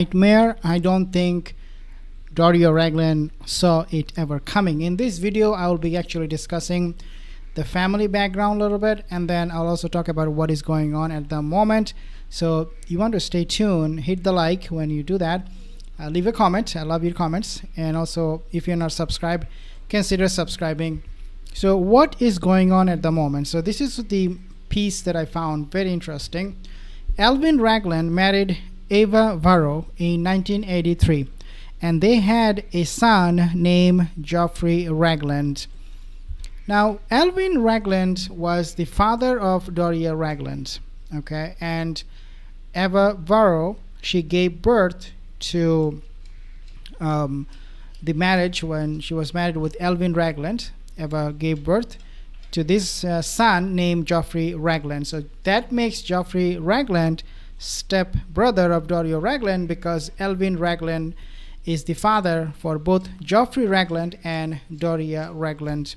Nightmare. I don't think Doria Ragland saw it ever coming. In this video, I will be actually discussing the family background a little bit, and then I'll also talk about what is going on at the moment. So you want to stay tuned, hit the like when you do that, leave a comment. I love your comments, and also if you're not subscribed, consider subscribing. So what is going on at the moment? So this is the piece that I found very interesting. Alvin Ragland married Eva Varro in 1983, and they had a son named Geoffrey Ragland. Now, Alvin Ragland was the father of Doria Ragland, okay, and Eva Varro, she gave birth to the marriage when she was married with Alvin Ragland. Eva gave birth to this son named Geoffrey Ragland. So that makes Geoffrey Ragland stepbrother of Doria Ragland, because Alvin Ragland is the father for both Geoffrey Ragland and Doria Ragland.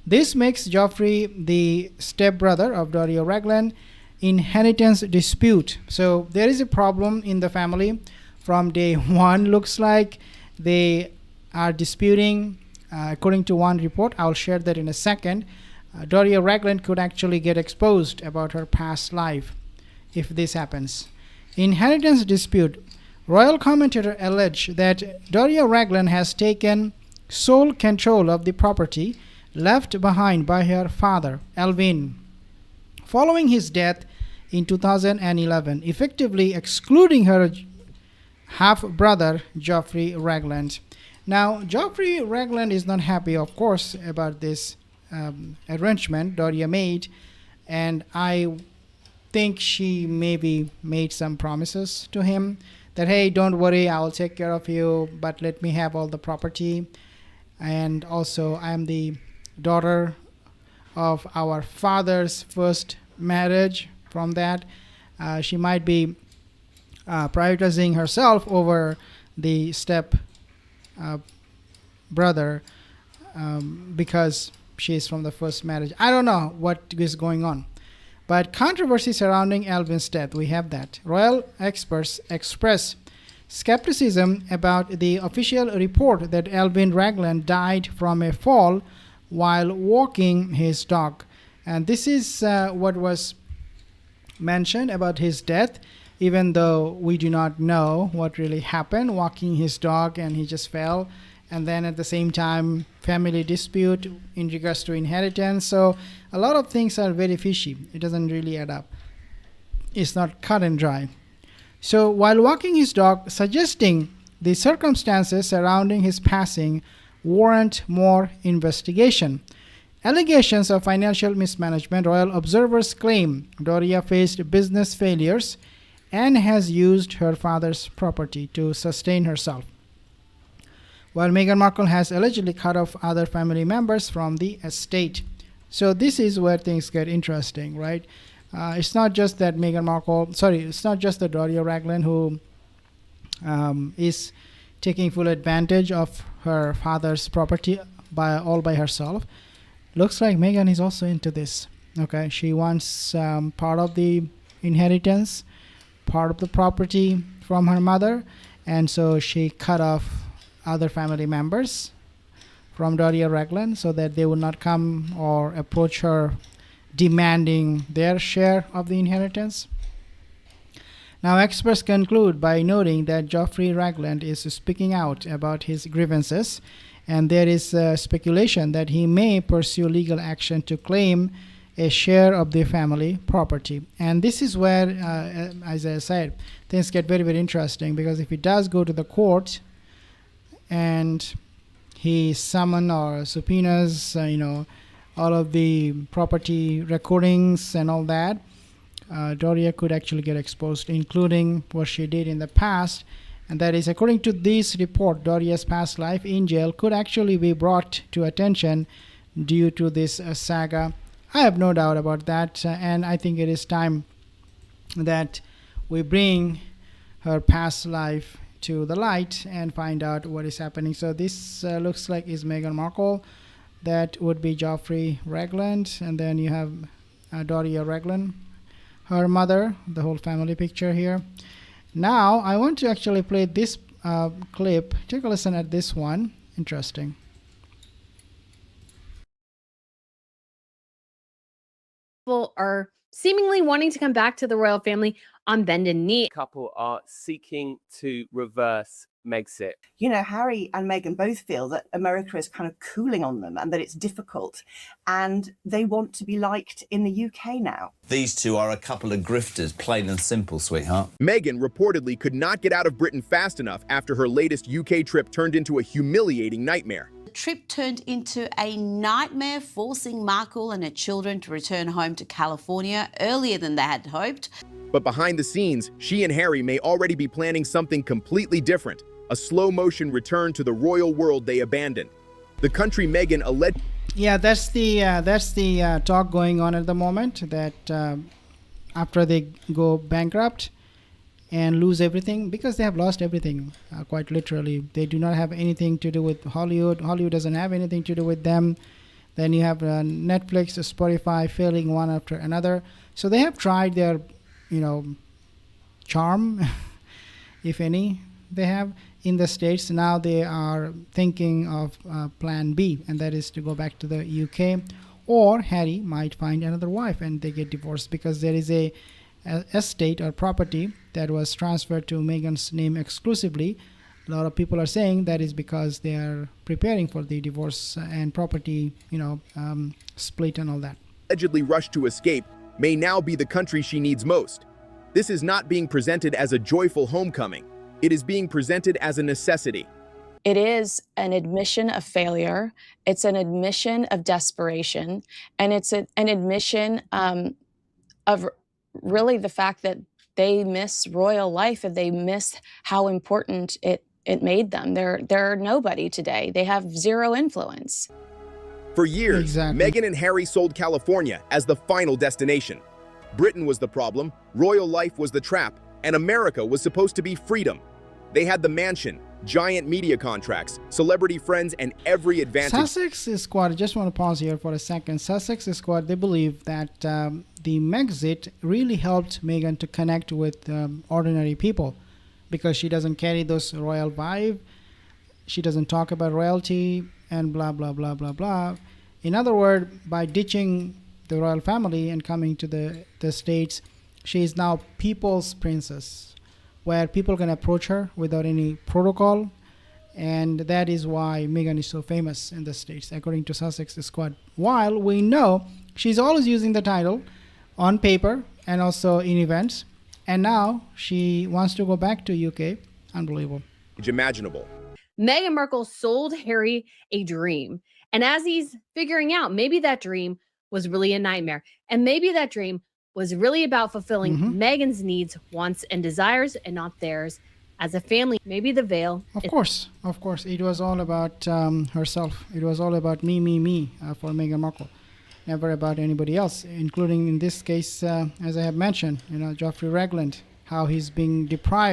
This makes Geoffrey the stepbrother of Doria Ragland. Inheritance dispute. So there is a problem in the family from day one. Looks like they are disputing. According to one report, I'll share that in a second, Doria Ragland could actually get exposed about her past life if this happens. Inheritance dispute. Royal commentator alleged that Doria Ragland has taken sole control of the property left behind by her father, Alvin, following his death in 2011, effectively excluding her half-brother, Geoffrey Ragland. Now, Geoffrey Ragland is not happy, of course, about this arrangement Doria made, and I think she maybe made some promises to him that, hey, don't worry, I'll take care of you, but let me have all the property. And also, I'm the daughter of our father's first marriage. From that, she might be prioritizing herself over the step brother because she's from the first marriage. I don't know what is going on. But controversy surrounding Alvin's death, we have that. Royal experts express skepticism about the official report that Alvin Ragland died from a fall while walking his dog. And this is what was mentioned about his death, even though we do not know what really happened, walking his dog and he just fell. And then at the same time, family dispute in regards to inheritance. So a lot of things are very fishy. It doesn't really add up. It's not cut and dry. So while walking his dog, suggesting the circumstances surrounding his passing warrant more investigation. Allegations of financial mismanagement. Royal observers claim Doria faced business failures and has used her father's property to sustain herself, while Meghan Markle has allegedly cut off other family members from the estate. So this is where things get interesting, right? It's not just that it's not just the Doria Ragland who is taking full advantage of her father's property all by herself. Looks like Meghan is also into this. Okay, she wants part of the inheritance, part of the property from her mother, and so she cut off other family members from Doria Ragland so that they would not come or approach her demanding their share of the inheritance. Now, experts conclude by noting that Geoffrey Ragland is speaking out about his grievances, and there is speculation that he may pursue legal action to claim a share of the family property. And this is where, as I said, things get very, very interesting, because if he does go to the court and he summon or subpoenas, all of the property recordings and all that, Doria could actually get exposed, including what she did in the past. And that is, according to this report, Doria's past life in jail could actually be brought to attention due to this saga. I have no doubt about that, and I think it is time that we bring her past life to the light and find out what is happening. So this looks like is Meghan Markle. That would be Geoffrey Ragland, and then you have Doria Ragland, her mother, the whole family picture here. Now, I want to actually play this clip. Take a listen at this one. Interesting. People are seemingly wanting to come back to the royal family on bended knee. Couple are seeking to reverse Megxit. You know, Harry and Meghan both feel that America is kind of cooling on them and that it's difficult, and they want to be liked in the UK now. These two are a couple of grifters, plain and simple, sweetheart. Meghan reportedly could not get out of Britain fast enough after her latest UK trip turned into a humiliating nightmare. The trip turned into a nightmare, forcing Markle and her children to return home to California earlier than they had hoped. But behind the scenes, she and Harry may already be planning something completely different, a slow-motion return to the royal world they abandoned. The country Meghan alleged... Yeah, that's the talk going on at the moment, that after they go bankrupt and lose everything, because they have lost everything, quite literally. They do not have anything to do with Hollywood. Hollywood doesn't have anything to do with them. Then you have Netflix, Spotify failing one after another. So they have tried their, charm, if any, they have in the States. Now they are thinking of plan B, and that is to go back to the UK, or Harry might find another wife and they get divorced, because there is a estate or property that was transferred to Meghan's name exclusively. A lot of people are saying that is because they are preparing for the divorce and property, split and all that. Allegedly rushed to escape may now be the country she needs most. This is not being presented as a joyful homecoming. It is being presented as a necessity. It is an admission of failure. It's an admission of desperation. And it's an admission of really the fact that they miss royal life and they miss how important it made them. They're nobody today. They have zero influence. For years, Exactly. Meghan and Harry sold California as the final destination. Britain was the problem, royal life was the trap, and America was supposed to be freedom. They had the mansion, giant media contracts, celebrity friends, and every advantage. Sussex Squad, I just want to pause here for a second. Sussex Squad, they believe that the Megxit really helped Meghan to connect with ordinary people, because she doesn't carry those royal vibe. She doesn't talk about royalty and blah, blah, blah, blah, blah. In other words, by ditching the royal family and coming to the States, she is now people's princess, where people can approach her without any protocol. And that is why Meghan is so famous in the States, according to Sussex Squad. While we know she's always using the title on paper and also in events, and now she wants to go back to UK. Unbelievable. Imaginable. Meghan Markle sold Harry a dream. And as he's figuring out, maybe that dream was really a nightmare. And maybe that dream was really about fulfilling Meghan's needs, wants, and desires, and not theirs. As a family, maybe the veil. Of course. It was all about herself. It was all about me for Meghan Markle. Never about anybody else, including in this case, as I have mentioned, Geoffrey Ragland, how he's being deprived